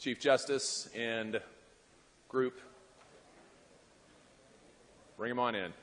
Chief Justice and group, bring him on in.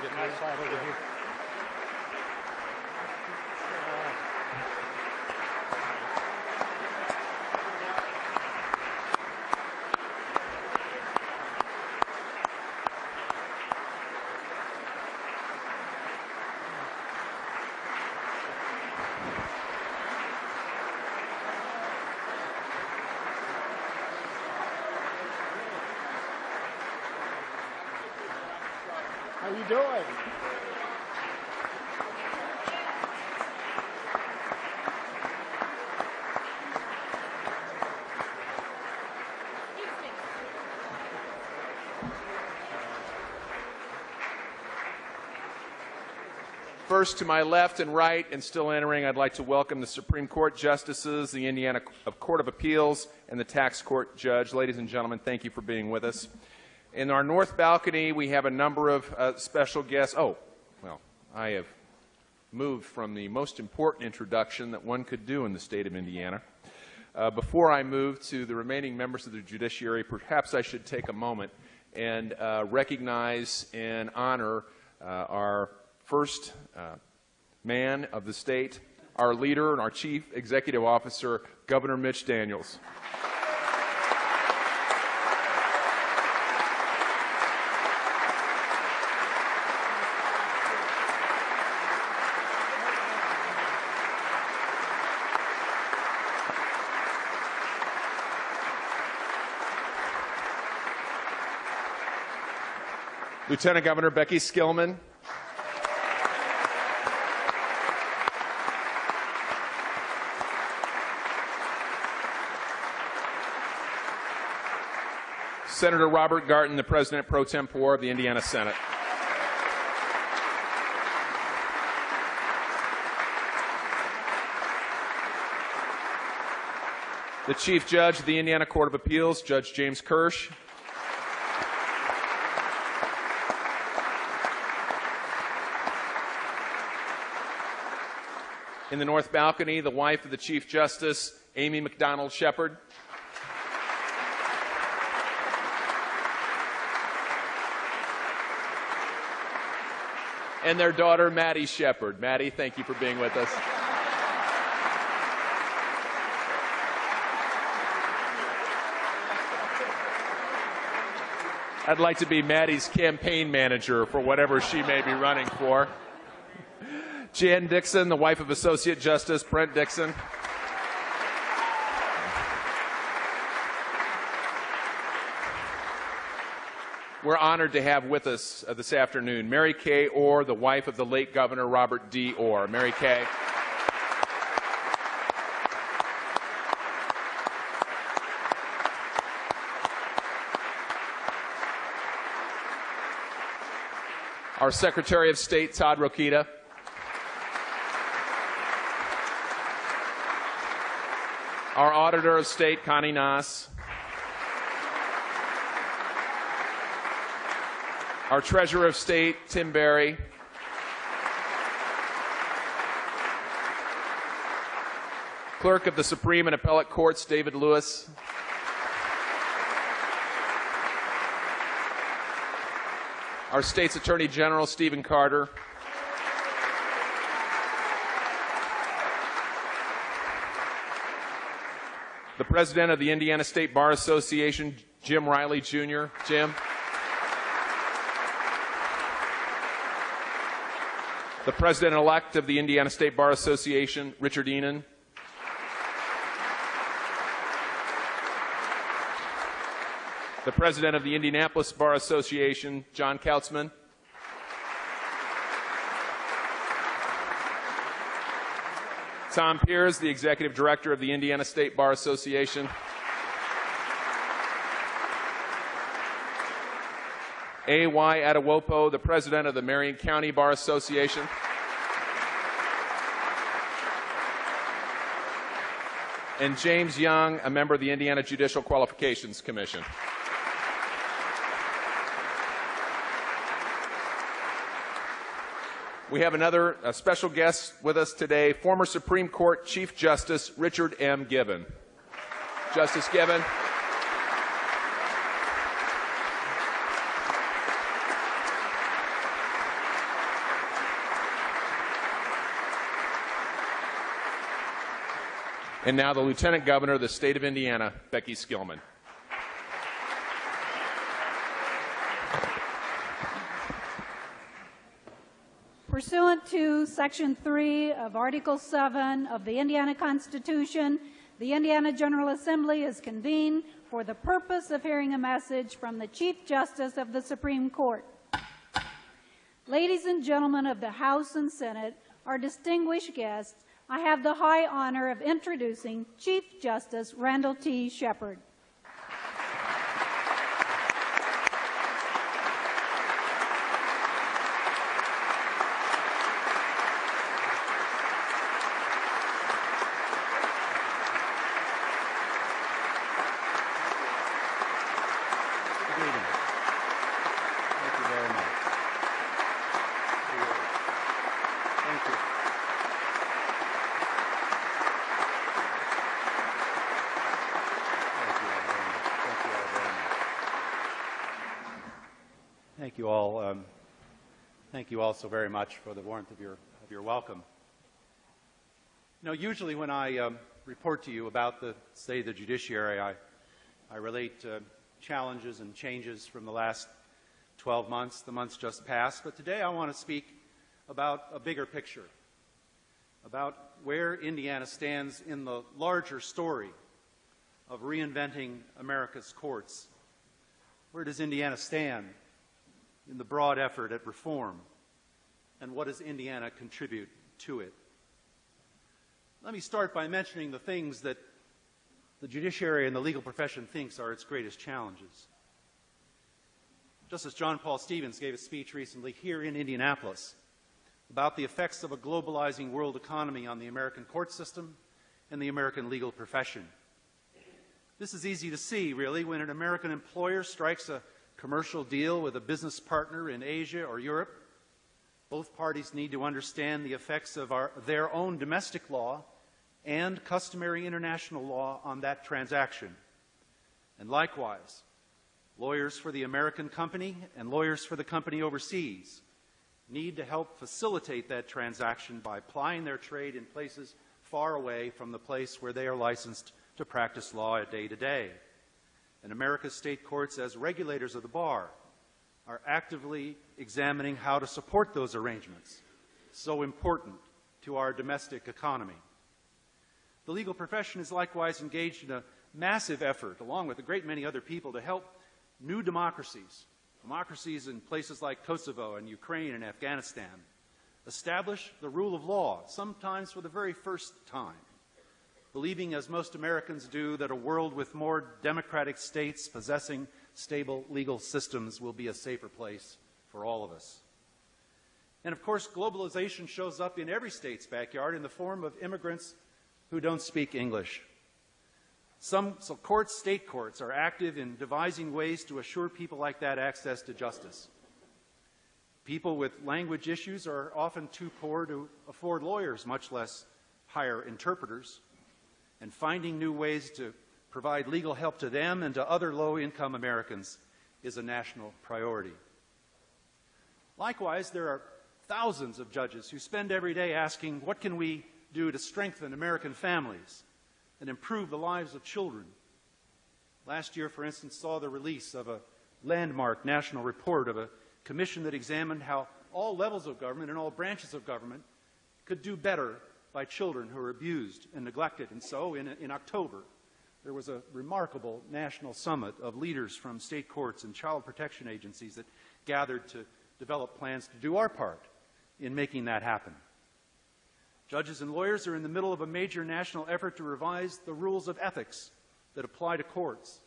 Get my side over here. How you doing? First, to my left and right, and still entering, I'd like to welcome the Supreme Court Justices, the Indiana Court of Appeals, and the Tax Court Judge. Ladies and gentlemen, thank you for being with us. In our north balcony, we have a number of special guests. Oh, well, I have moved from the most important introduction that one could do in the state of Indiana. Before I move to the remaining members of the Judiciary, perhaps I should take a moment and recognize and honor our first man of the state, our leader and our Chief Executive Officer, Governor Mitch Daniels. Lieutenant Governor Becky Skillman. Senator Robert Garton, the President pro tempore of the Indiana Senate. The Chief Judge of the Indiana Court of Appeals, Judge James Kirsch. In the north balcony, the wife of the Chief Justice, Amy McDonald Shepard. And their daughter, Maddie Shepard. Maddie, thank you for being with us. I'd like to be Maddie's campaign manager for whatever she may be running for. Jan Dixon, the wife of Associate Justice Brent Dixon. We're honored to have with us this afternoon Mary Kay Orr, the wife of the late Governor Robert D. Orr. Mary Kay. Our Secretary of State, Todd Rokita. Our Auditor of State, Connie Nass. Our Treasurer of State, Tim Berry. Clerk of the Supreme and Appellate Courts, David Lewis. Our state's Attorney General, Stephen Carter. The President of the Indiana State Bar Association, Jim Riley, Jr. Jim. The President-elect of the Indiana State Bar Association, Richard Enan. The President of the Indianapolis Bar Association, John Kautzman. Tom Piers, the Executive Director of the Indiana State Bar Association. A.Y. Adewopo, the President of the Marion County Bar Association. And James Young, a member of the Indiana Judicial Qualifications Commission. We have another special guest with us today, former Supreme Court Chief Justice Richard M. Gibbon. Justice Gibbon. And now the Lieutenant Governor of the State of Indiana, Becky Skillman. Pursuant to Section 3 of Article 7 of the Indiana Constitution, the Indiana General Assembly is convened for the purpose of hearing a message from the Chief Justice of the Supreme Court. Ladies and gentlemen of the House and Senate, our distinguished guests, I have the high honor of introducing Chief Justice Randall T. Shepard. Thank you all so very much for the warmth of your welcome. You know, usually when I report to you about the state of the judiciary, I relate challenges and changes from the last 12 months, the months just passed. But today I want to speak about a bigger picture, about where Indiana stands in the larger story of reinventing America's courts. Where does Indiana stand in the broad effort at reform, and what does Indiana contribute to it? Let me start by mentioning the things that the judiciary and the legal profession thinks are its greatest challenges. Justice John Paul Stevens gave a speech recently here in Indianapolis about the effects of a globalizing world economy on the American court system and the American legal profession. This is easy to see, really, when an American employer strikes a commercial deal with a business partner in Asia or Europe. Both parties need to understand the effects of their own domestic law and customary international law on that transaction. And likewise, lawyers for the American company and lawyers for the company overseas need to help facilitate that transaction by applying their trade in places far away from the place where they are licensed to practice law day to day. And America's state courts, as regulators of the bar, are actively examining how to support those arrangements, so important to our domestic economy. The legal profession is likewise engaged in a massive effort, along with a great many other people, to help new democracies in places like Kosovo and Ukraine and Afghanistan, establish the rule of law, sometimes for the very first time, believing, as most Americans do, that a world with more democratic states possessing stable legal systems will be a safer place for all of us. And of course, globalization shows up in every state's backyard in the form of immigrants who don't speak English. Some courts, state courts, are active in devising ways to assure people like that access to justice. People with language issues are often too poor to afford lawyers, much less hire interpreters. and finding new ways to provide legal help to them and to other low-income Americans is a national priority. Likewise, there are thousands of judges who spend every day asking, what can we do to strengthen American families and improve the lives of children? Last year, for instance, saw the release of a landmark national report of a commission that examined how all levels of government and all branches of government could do better by children who are abused and neglected. And so, in October, there was a remarkable national summit of leaders from state courts and child protection agencies that gathered to develop plans to do our part in making that happen. Judges and lawyers are in the middle of a major national effort to revise the rules of ethics that apply to courts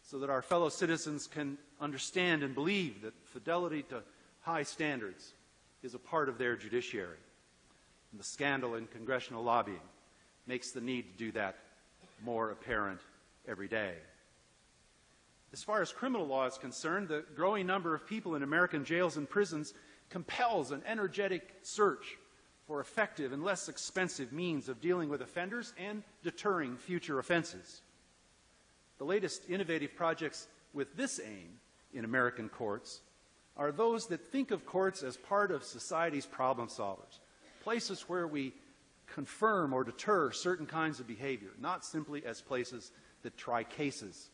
so that our fellow citizens can understand and believe that fidelity to high standards is a part of their judiciary. And the scandal in congressional lobbying makes the need to do that more apparent every day. As far as criminal law is concerned, the growing number of people in American jails and prisons compels an energetic search for effective and less expensive means of dealing with offenders and deterring future offenses. The latest innovative projects with this aim in American courts are those that think of courts as part of society's problem solvers, places where we confirm or deter certain kinds of behavior, not simply as places that try cases.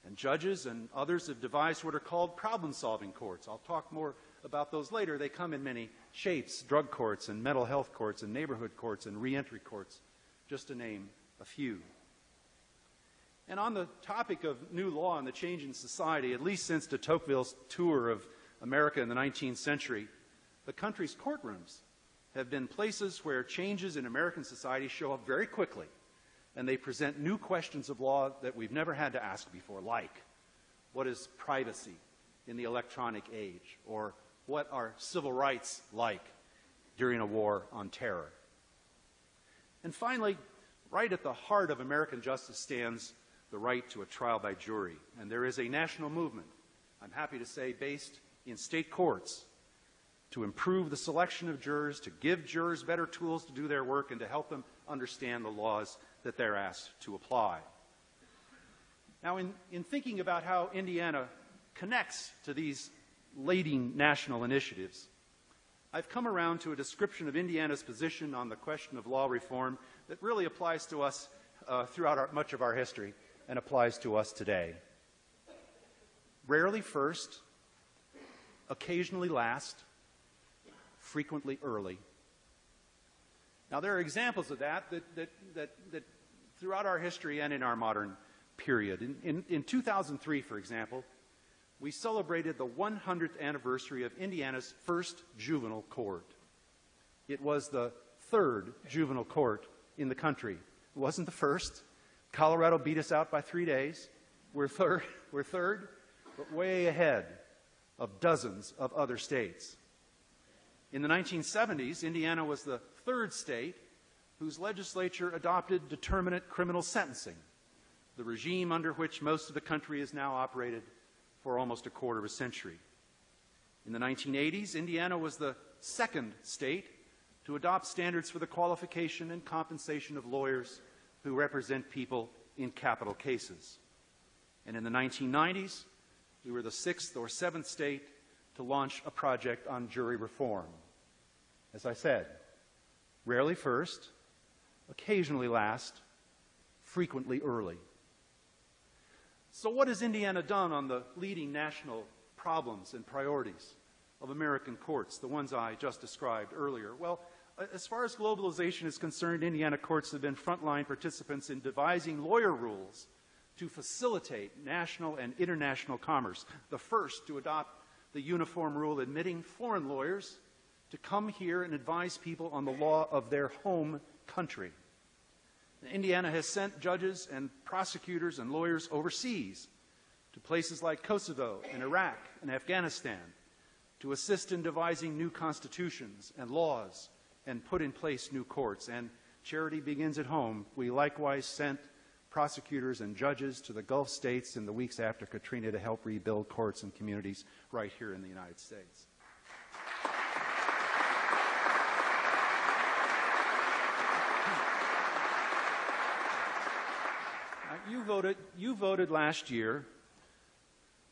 And judges and others have devised what are called problem-solving courts. I'll talk more about those later. They come in many shapes: drug courts and mental health courts and neighborhood courts and reentry courts, just to name a few. And on the topic of new law and the change in society, at least since de Tocqueville's tour of America in the 19th century, the country's courtrooms have been places where changes in American society show up very quickly, and they present new questions of law that we've never had to ask before, like, what is privacy in the electronic age? Or what are civil rights like during a war on terror? And finally, right at the heart of American justice stands the right to a trial by jury. And there is a national movement, I'm happy to say, based in state courts to improve the selection of jurors, to give jurors better tools to do their work, and to help them understand the laws that they're asked to apply. Now, in thinking about how Indiana connects to these leading national initiatives, I've come around to a description of Indiana's position on the question of law reform that really applies to us throughout much of our history and applies to us today. Rarely first, occasionally last, frequently early. Now, there are examples of that throughout our history and in our modern period. In 2003, for example, we celebrated the 100th anniversary of Indiana's first juvenile court. It was the third juvenile court in the country. It wasn't the first. Colorado beat us out by 3 days. We're third, but way ahead of dozens of other states. In the 1970s, Indiana was the third state whose legislature adopted determinate criminal sentencing, the regime under which most of the country has now operated for almost a quarter of a century. In the 1980s, Indiana was the second state to adopt standards for the qualification and compensation of lawyers who represent people in capital cases. And in the 1990s, we were the sixth or seventh state to launch a project on jury reform. As I said, rarely first, occasionally last, frequently early. So what has Indiana done on the leading national problems and priorities of American courts, the ones I just described earlier? Well, as far as globalization is concerned, Indiana courts have been frontline participants in devising lawyer rules to facilitate national and international commerce, the first to adopt the uniform rule admitting foreign lawyers to come here and advise people on the law of their home country. Indiana has sent judges and prosecutors and lawyers overseas to places like Kosovo and Iraq and Afghanistan to assist in devising new constitutions and laws and put in place new courts. And charity begins at home. We likewise sent prosecutors and judges to the Gulf states in the weeks after Katrina to help rebuild courts and communities right here in the United States. you voted last year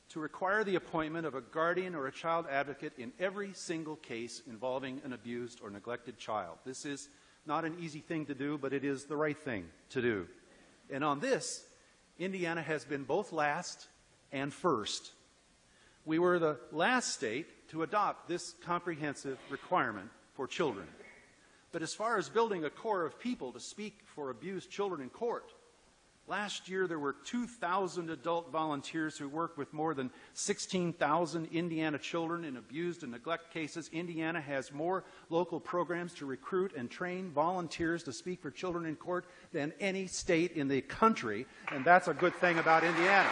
to require the appointment of a guardian or a child advocate in every single case involving an abused or neglected child. This is not an easy thing to do, but it is the right thing to do. And on this, Indiana has been both last and first. We were the last state to adopt this comprehensive requirement for children. But as far as building a corps of people to speak for abused children in court, last year there were 2,000 adult volunteers who worked with more than 16,000 Indiana children in abused and neglect cases. Indiana has more local programs to recruit and train volunteers to speak for children in court than any state in the country, and that's a good thing about Indiana.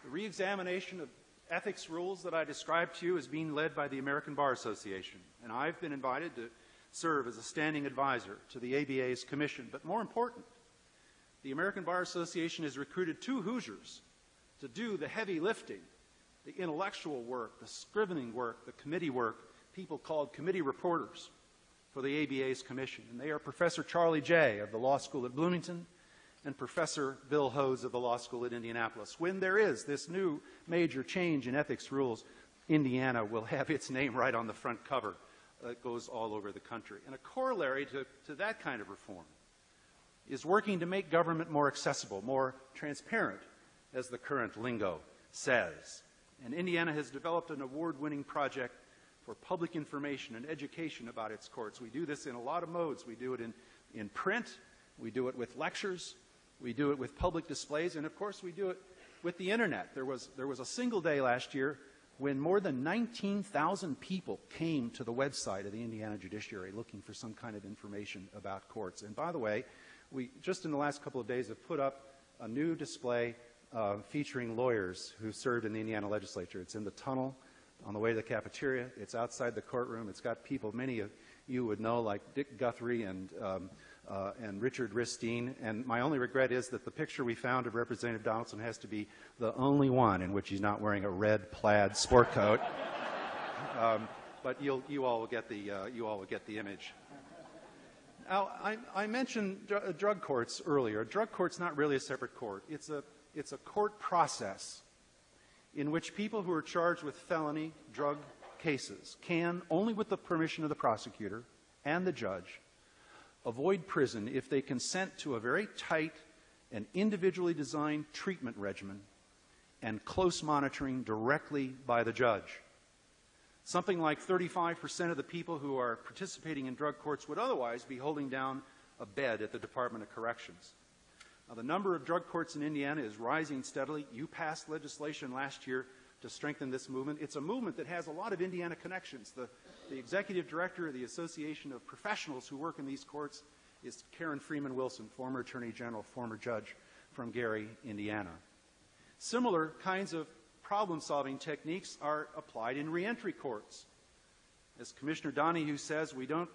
The reexamination of ethics rules that I described to you is being led by the American Bar Association, and I've been invited to serve as a standing advisor to the ABA's commission. But more important, the American Bar Association has recruited 2 Hoosiers to do the heavy lifting, the intellectual work, the scrivening work, the committee work, people called committee reporters for the ABA's commission. And they are Professor Charlie Jay of the Law School at Bloomington and Professor Bill Hose of the Law School at Indianapolis. When there is this new major change in ethics rules, Indiana will have its name right on the front cover. It goes all over the country. And a corollary to that kind of reform is working to make government more accessible, more transparent, as the current lingo says. And Indiana has developed an award-winning project for public information and education about its courts. We do this in a lot of modes. We do it in print. We do it with lectures. We do it with public displays, and of course we do it with the internet. There was a single day last year when more than 19,000 people came to the website of the Indiana Judiciary looking for some kind of information about courts. And by the way, we just in the last couple of days have put up a new display featuring lawyers who served in the Indiana legislature. It's in the tunnel on the way to the cafeteria. It's outside the courtroom. It's got people many of you would know, like Dick Guthrie and Richard Ristine. And my only regret is that the picture we found of Representative Donaldson has to be the only one in which he's not wearing a red plaid sport coat. But you all will get the image. Now, I mentioned drug courts earlier. A drug court's not really a separate court. It's a court process in which people who are charged with felony drug cases can, only with the permission of the prosecutor and the judge, avoid prison if they consent to a very tight and individually designed treatment regimen and close monitoring directly by the judge. Something like 35% of the people who are participating in drug courts would otherwise be holding down a bed at the Department of Corrections. Now, the number of drug courts in Indiana is rising steadily. You passed legislation last year to strengthen this movement. It's a movement that has a lot of Indiana connections. The executive director of the Association of Professionals who work in these courts is Karen Freeman Wilson, former Attorney General, former judge from Gary, Indiana. Similar kinds of problem-solving techniques are applied in reentry courts. As Commissioner Donahue says, we don't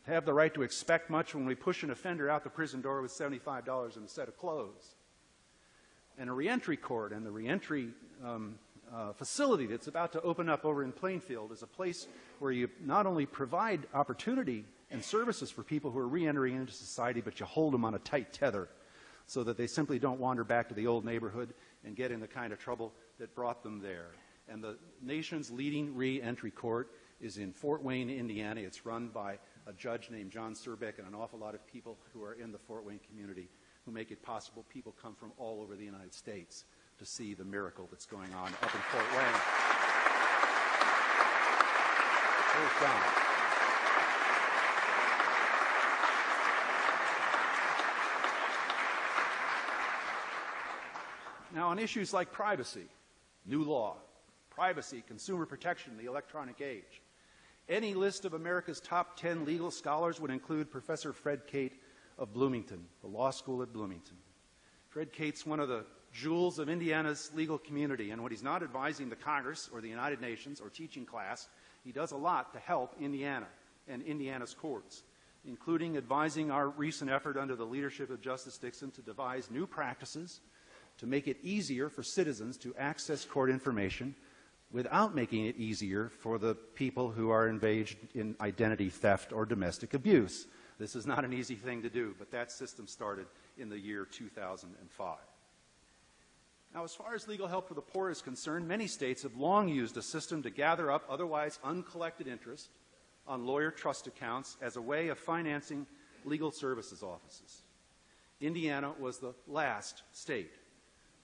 have the right to expect much when we push an offender out the prison door with $75 and a set of clothes. And a reentry court and the reentry facility that's about to open up over in Plainfield is a place where you not only provide opportunity and services for people who are reentering into society, but you hold them on a tight tether so that they simply don't wander back to the old neighborhood and get in the kind of trouble that brought them there. And the nation's leading reentry court is in Fort Wayne, Indiana. It's run by a judge named John Surbeck and an awful lot of people who are in the Fort Wayne community who make it possible. People come from all over the United States to see the miracle that's going on up in Fort Wayne. There's John. Now, on issues like privacy, new law, privacy, consumer protection, the electronic age, any list of America's top 10 legal scholars would include Professor Fred Cate of Bloomington, the law school at Bloomington. Fred Cate's one of the jewels of Indiana's legal community, and when he's not advising the Congress or the United Nations or teaching class, he does a lot to help Indiana and Indiana's courts, including advising our recent effort under the leadership of Justice Dixon to devise new practices to make it easier for citizens to access court information without making it easier for the people who are engaged in identity theft or domestic abuse. This is not an easy thing to do, but that system started in the year 2005. Now, as far as legal help for the poor is concerned, many states have long used a system to gather up otherwise uncollected interest on lawyer trust accounts as a way of financing legal services offices. Indiana was the last state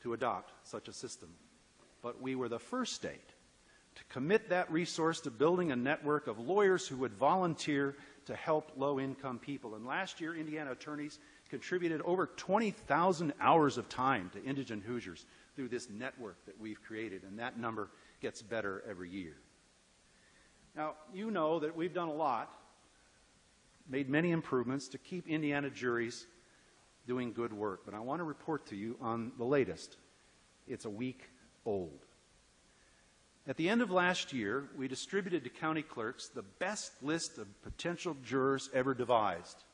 to adopt such a system, but we were the first state to commit that resource to building a network of lawyers who would volunteer to help low-income people. And last year, Indiana attorneys contributed over 20,000 hours of time to indigent Hoosiers through this network that we've created, and that number gets better every year. Now, you know that we've done a lot, made many improvements to keep Indiana juries doing good work, but I want to report to you on the latest. It's a week old. At the end of last year, we distributed to county clerks the best list of potential jurors ever devised.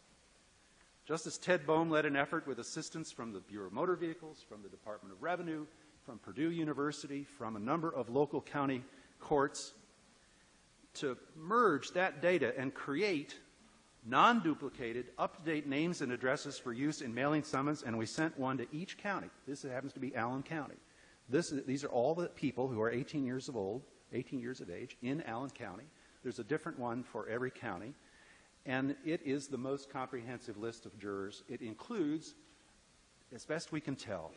Justice Ted Boehm led an effort with assistance from the Bureau of Motor Vehicles, from the Department of Revenue, from Purdue University, from a number of local county courts to merge that data and create non-duplicated, up-to-date names and addresses for use in mailing summons, and we sent one to each county. This happens to be Allen County. These are all the people who are 18 years of age in Allen County. There's a different one for every county, and it is the most comprehensive list of jurors. It includes, as best we can tell,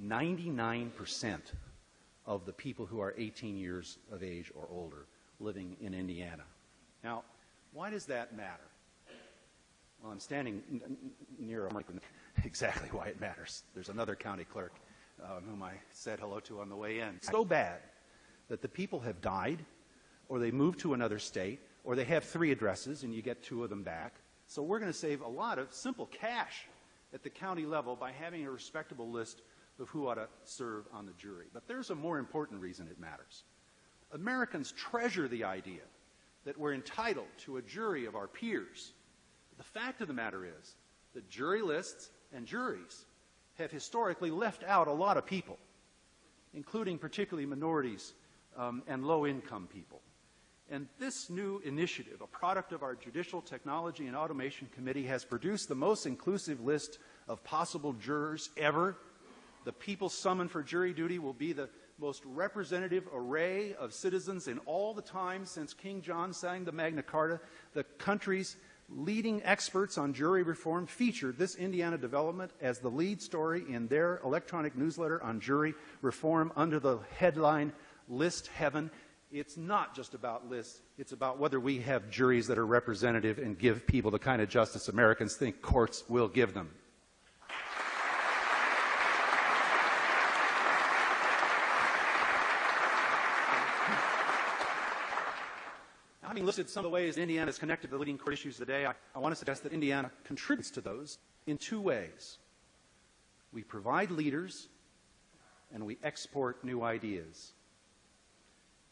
99% of the people who are 18 years of age or older living in Indiana. Now, why does that matter? Well, I'm standing near exactly why it matters. There's another county clerk whom I said hello to on the way in. It's so bad that the people have died, or they moved to another state, or they have 3 addresses and you get 2 of them back. So we're going to save a lot of simple cash at the county level by having a respectable list of who ought to serve on the jury. But there's a more important reason it matters. Americans treasure the idea that we're entitled to a jury of our peers. The fact of the matter is that jury lists and juries have historically left out a lot of people, including particularly minorities and low-income people. And this new initiative, a product of our Judicial Technology and Automation Committee, has produced the most inclusive list of possible jurors ever. The people summoned for jury duty will be the most representative array of citizens in all the time since King John signed the Magna Carta. The country's leading experts on jury reform featured this Indiana development as the lead story in their electronic newsletter on jury reform under the headline, List Heaven. It's not just about lists. It's about whether we have juries that are representative and give people the kind of justice Americans think courts will give them. Having listed some of the ways Indiana is connected to the leading court issues today, I want to suggest that Indiana contributes to those in 2 ways. We provide leaders, and we export new ideas.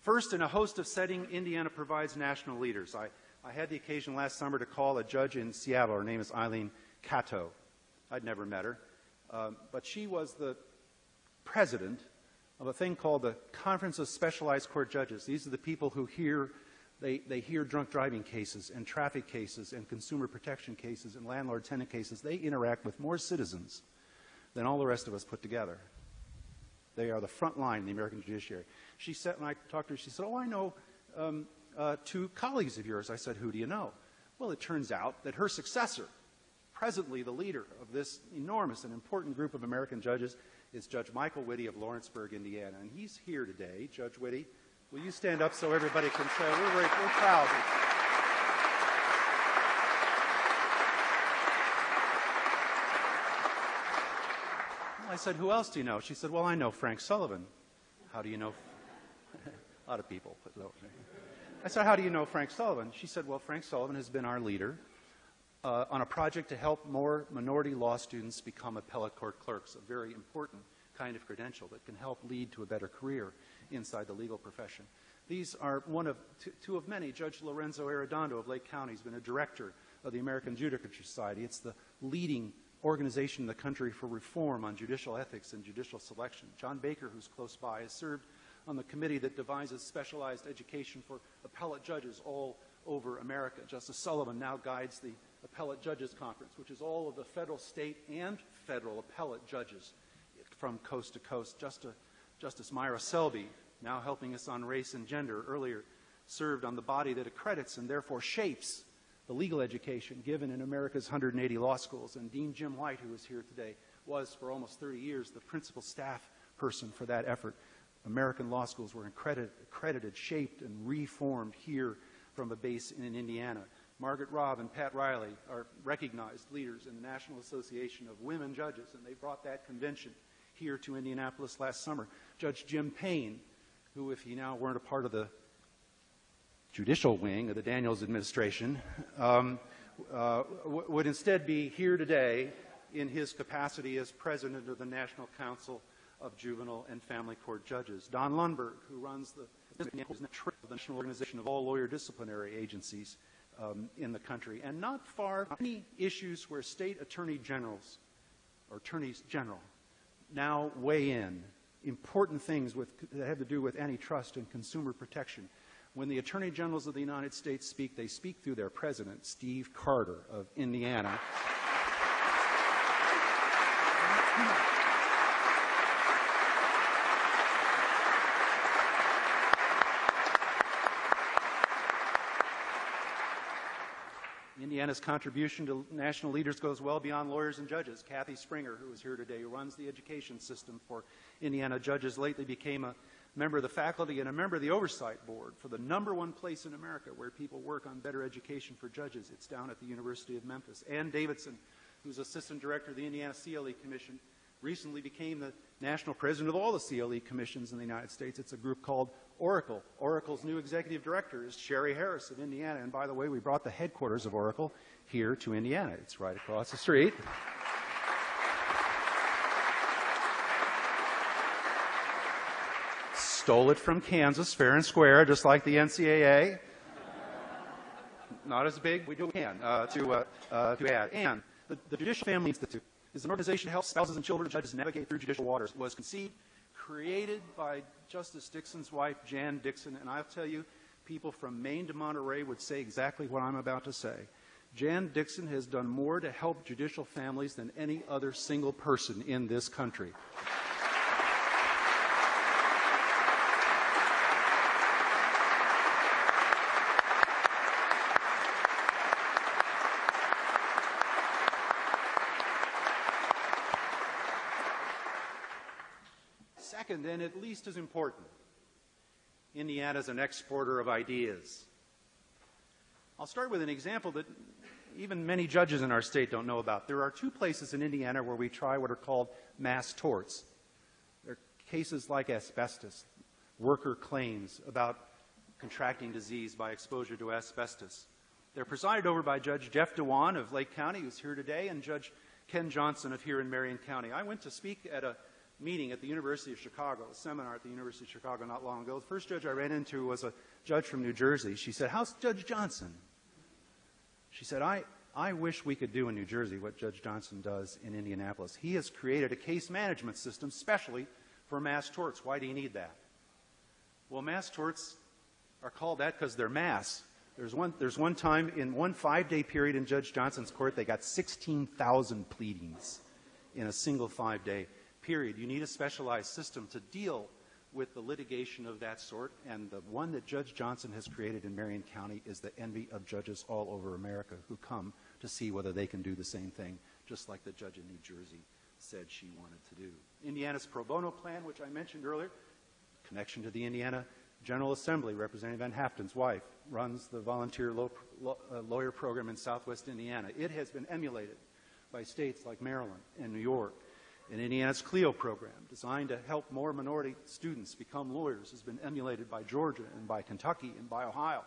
First, in a host of settings, Indiana provides national leaders. I had the occasion last summer to call a judge in Seattle. Her name is Eileen Cato. I'd never met her, but she was the president of a thing called the Conference of Specialized Court Judges. These are the people who hear They hear drunk driving cases and traffic cases and consumer protection cases and landlord-tenant cases. They interact with more citizens than all the rest of us put together. They are the front line in the American judiciary. She said, when I talked to her, she said, "Oh, I know 2 colleagues of yours." I said, "Who do you know?" Well, it turns out that her successor, presently the leader of this enormous and important group of American judges, is Judge Michael Whitty of Lawrenceburg, Indiana. And he's here today. Judge Whitty, will you stand up so everybody can say we're proud? Well, I said, "Who else do you know?" She said, "Well, I know Frank Sullivan." "How do you know?" A lot of people. I said, "How do you know Frank Sullivan?" She said, "Well, Frank Sullivan has been our leader on a project to help more minority law students become appellate court clerks, a very important kind of credential that can help lead to a better career inside the legal profession." These are one of 2 of many. Judge Lorenzo Arredondo of Lake County has been a director of the American Judicature Society. It's the leading organization in the country for reform on judicial ethics and judicial selection. John Baker, who's close by, has served on the committee that devises specialized education for appellate judges all over America. Justice Sullivan now guides the Appellate Judges Conference, which is all of the federal, state, and federal appellate judges from coast to coast. Justice Myra Selby, now helping us on race and gender, earlier served on the body that accredits and therefore shapes the legal education given in America's 180 law schools. And Dean Jim White, who is here today, was for almost 30 years the principal staff person for that effort. American law schools were accredited, shaped, and reformed here from a base in Indiana. Margaret Robb and Pat Riley are recognized leaders in the National Association of Women Judges, and they brought that convention here to Indianapolis last summer. Judge Jim Payne, who, if he now weren't a part of the judicial wing of the Daniels administration, would instead be here today in his capacity as president of the National Council of Juvenile and Family Court Judges. Don Lundberg, who runs the National Organization of all lawyer disciplinary agencies in the country. And not far from any issues where state attorney generals or attorneys general now weigh in, important things that have to do with antitrust and consumer protection. When the attorney generals of the United States speak, they speak through their president, Steve Carter of Indiana. Indiana's contribution to national leaders goes well beyond lawyers and judges. Kathy Springer, who is here today, who runs the education system for Indiana judges, lately became a member of the faculty and a member of the oversight board for the #1 place in America where people work on better education for judges. It's down at the University of Memphis. Ann Davidson, who's assistant director of the Indiana CLE Commission, recently became the national president of all the CLE commissions in the United States. It's a group called Oracle. Oracle's new executive director is Sherry Harris of Indiana. And by the way, we brought the headquarters of Oracle here to Indiana. It's right across the street. Stole it from Kansas, fair and square, just like the NCAA. Not as big, we do what we can to add. And the Judicial Family Institute is an organization that helps spouses and children of judges navigate through judicial waters. It was conceived, created by Justice Dixon's wife, Jan Dixon, and I'll tell you, people from Maine to Monterey would say exactly what I'm about to say. Jan Dixon has done more to help judicial families than any other single person in this country. Second, and at least as important, Indiana is an exporter of ideas. I'll start with an example that even many judges in our state don't know about. There are 2 places in Indiana where we try what are called mass torts. There are cases like asbestos, worker claims about contracting disease by exposure to asbestos. They're presided over by Judge Jeff DeWan of Lake County, who's here today, and Judge Ken Johnson of here in Marion County. I went to speak at a meeting at the University of Chicago, a seminar at the University of Chicago not long ago. The first judge I ran into was a judge from New Jersey. She said, "How's Judge Johnson?" She said, I wish we could do in New Jersey what Judge Johnson does in Indianapolis. He has created a case management system specially for mass torts. Why do you need that? Well, mass torts are called that because they're mass. There's one time in one 5-day period in Judge Johnson's court, they got 16,000 pleadings in a single 5-day period. You need a specialized system to deal with the litigation of that sort, and the one that Judge Johnson has created in Marion County is the envy of judges all over America who come to see whether they can do the same thing, just like the judge in New Jersey said she wanted to do. Indiana's pro bono plan, which I mentioned earlier, connection to the Indiana General Assembly. Representative Van Haften's wife runs the volunteer lawyer program in Southwest Indiana. It has been emulated by states like Maryland and New York. And Indiana's CLEO program, designed to help more minority students become lawyers, has been emulated by Georgia and by Kentucky and by Ohio.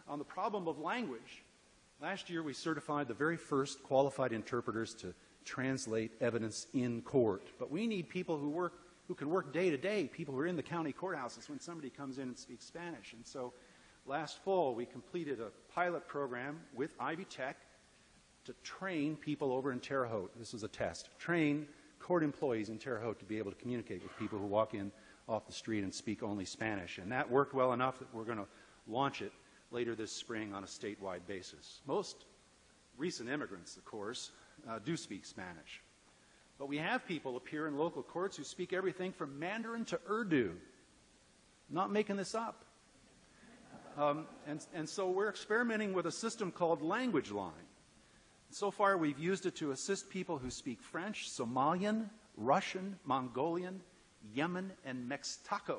On the problem of language, last year we certified the very first qualified interpreters to translate evidence in court. But we need people who can work day to day, people who are in the county courthouses when somebody comes in and speaks Spanish. And so last fall we completed a pilot program with Ivy Tech to train people over in Terre Haute. This was a test. Train court employees in Terre Haute to be able to communicate with people who walk in off the street and speak only Spanish. And that worked well enough that we're going to launch it later this spring on a statewide basis. Most recent immigrants, of course, do speak Spanish. But we have people appear in local courts who speak everything from Mandarin to Urdu. I'm not making this up. And so we're experimenting with a system called Language Line. So far, we've used it to assist people who speak French, Somalian, Russian, Mongolian, Yemen, and Mextaco.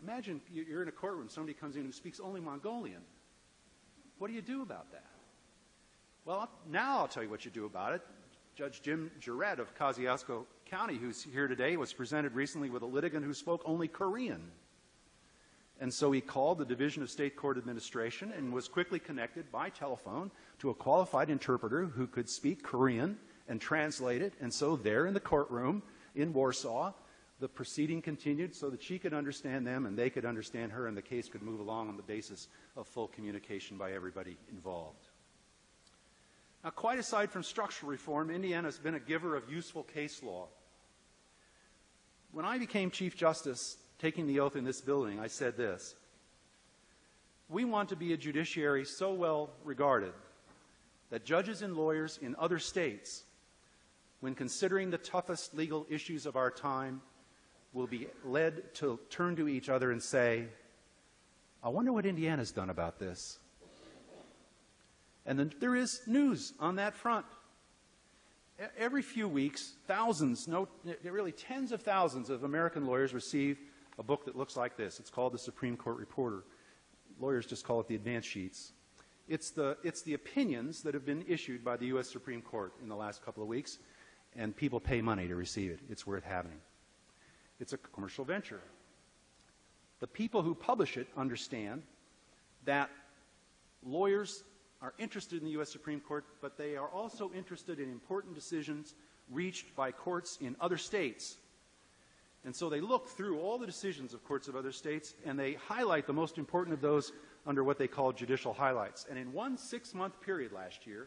Imagine you're in a courtroom, somebody comes in who speaks only Mongolian. What do you do about that? Well, now I'll tell you what you do about it. Judge Jim Jarrett of Kosciuszko County, who's here today, was presented recently with a litigant who spoke only Korean. And so he called the Division of State Court Administration and was quickly connected by telephone to a qualified interpreter who could speak Korean and translate it. And so there in the courtroom in Warsaw, the proceeding continued so that she could understand them and they could understand her, and the case could move along on the basis of full communication by everybody involved. Now, quite aside from structural reform, Indiana has been a giver of useful case law. When I became Chief Justice, taking the oath in this building, I said this: we want to be a judiciary so well regarded that judges and lawyers in other states, when considering the toughest legal issues of our time, will be led to turn to each other and say, I wonder what Indiana's done about this. And then there is news on that front. Every few weeks, thousands, really tens of thousands of American lawyers receive a book that looks like this. It's called the Supreme Court Reporter. Lawyers just call it the advance sheets. It's the opinions that have been issued by the U.S. Supreme Court in the last couple of weeks, and people pay money to receive it. It's worth having. It's a commercial venture. The people who publish it understand that lawyers are interested in the U.S. Supreme Court, but they are also interested in important decisions reached by courts in other states. And so they look through all the decisions of courts of other states, and they highlight the most important of those under what they call judicial highlights. And in one 6-month period last year,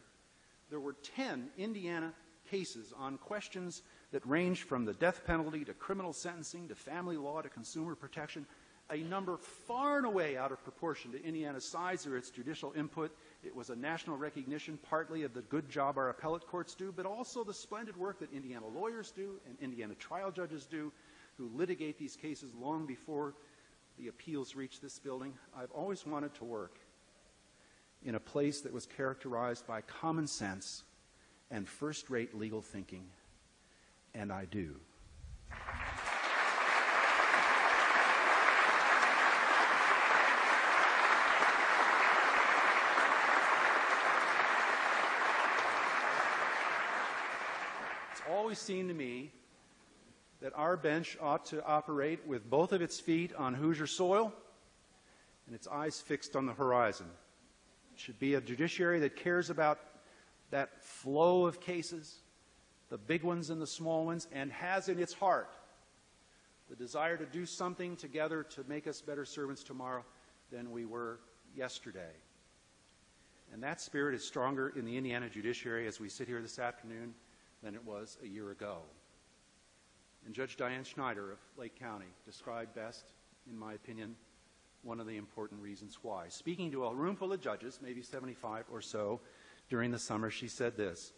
there were 10 Indiana cases on questions that range from the death penalty to criminal sentencing to family law to consumer protection, a number far and away out of proportion to Indiana's size or its judicial input. It was a national recognition partly of the good job our appellate courts do, but also the splendid work that Indiana lawyers do and Indiana trial judges do, who litigate these cases long before the appeals reach this building. I've always wanted to work in a place that was characterized by common sense and first-rate legal thinking, and I do. It's always seemed to me that our bench ought to operate with both of its feet on Hoosier soil and its eyes fixed on the horizon. It should be a judiciary that cares about that flow of cases, the big ones and the small ones, and has in its heart the desire to do something together to make us better servants tomorrow than we were yesterday. And that spirit is stronger in the Indiana judiciary as we sit here this afternoon than it was a year ago. And Judge Diane Schneider of Lake County described best, in my opinion, one of the important reasons why. Speaking to a room full of judges, maybe 75 or so, during the summer, she said this: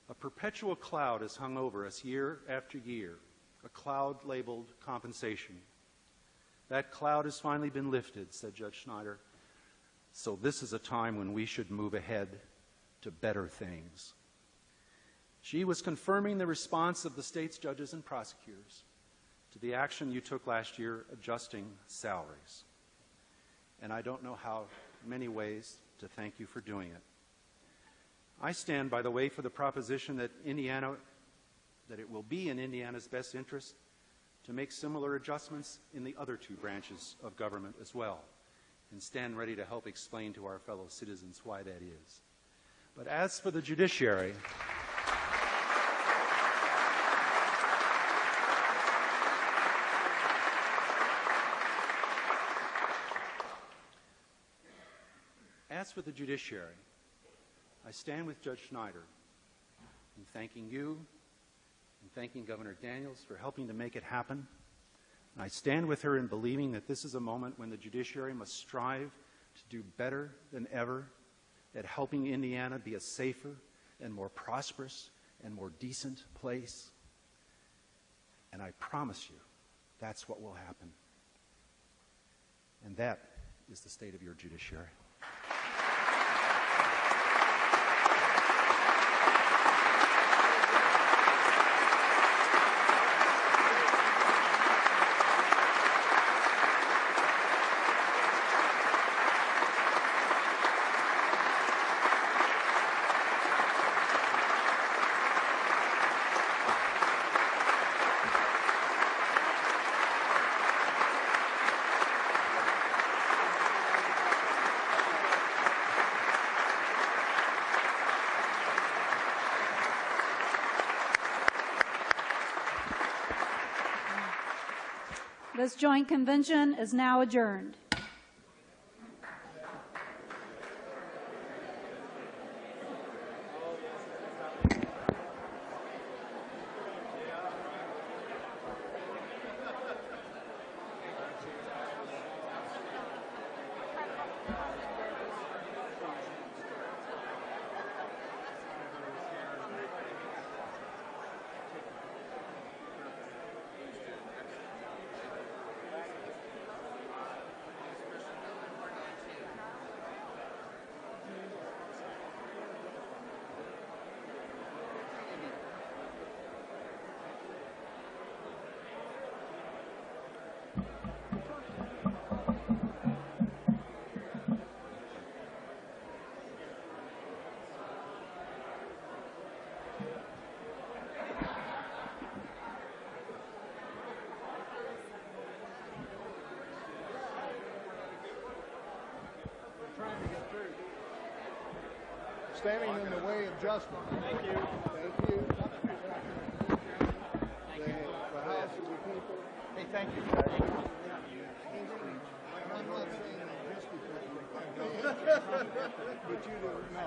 a perpetual cloud has hung over us year after year, a cloud labeled compensation. That cloud has finally been lifted, said Judge Schneider. So this is a time when we should move ahead to better things. She was confirming the response of the state's judges and prosecutors to the action you took last year adjusting salaries. And I don't know how many ways to thank you for doing it. I stand, by the way, for the proposition that it will be in Indiana's best interest to make similar adjustments in the other two branches of government as well, and stand ready to help explain to our fellow citizens why that is. But as for the judiciary, I stand with Judge Schneider in thanking you and thanking Governor Daniels for helping to make it happen. And I stand with her in believing that this is a moment when the judiciary must strive to do better than ever at helping Indiana be a safer and more prosperous and more decent place. And I promise you, that's what will happen. And that is the state of your judiciary. This joint convention is now adjourned. Standing in the way of justice. Thank you. Thank you. The House of the people. Hey, thank you. I'm not saying that just because you but you do. No.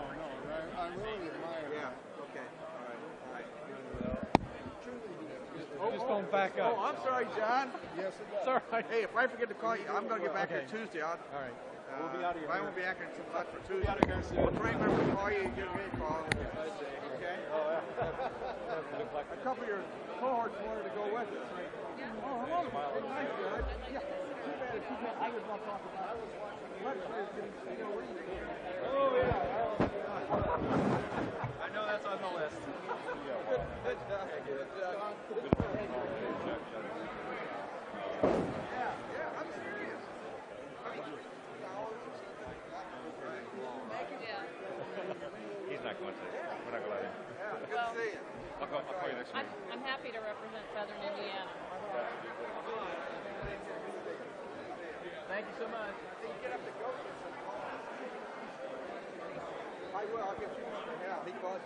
I really admire that. Okay. All right. Just don't back Oh, I'm sorry, John. Yes, it does. It's all right. Hey, if I forget to call you, I'm going to get back here Tuesday. All right. We'll be out of here. I won't be back until much for Tuesday. We'll be out of here soon. We'll try and remember to call you and give me a call. Okay? Oh, yeah. A couple of your cohorts wanted to go with us. Yeah. Oh, hello. Hey, nice, Judge. Yeah. Too bad if you can't. I was not talking about. I was watching. Oh, yeah. I know that's on the list. Good job. Good job. Yeah, I'm serious. He's not going to. We're not going to let him. Yeah, good to see you. I'll call you next week. I'm happy to represent Southern Indiana. Thank you so much. I think you get up to go. I will. I'll get you. Yeah, he was.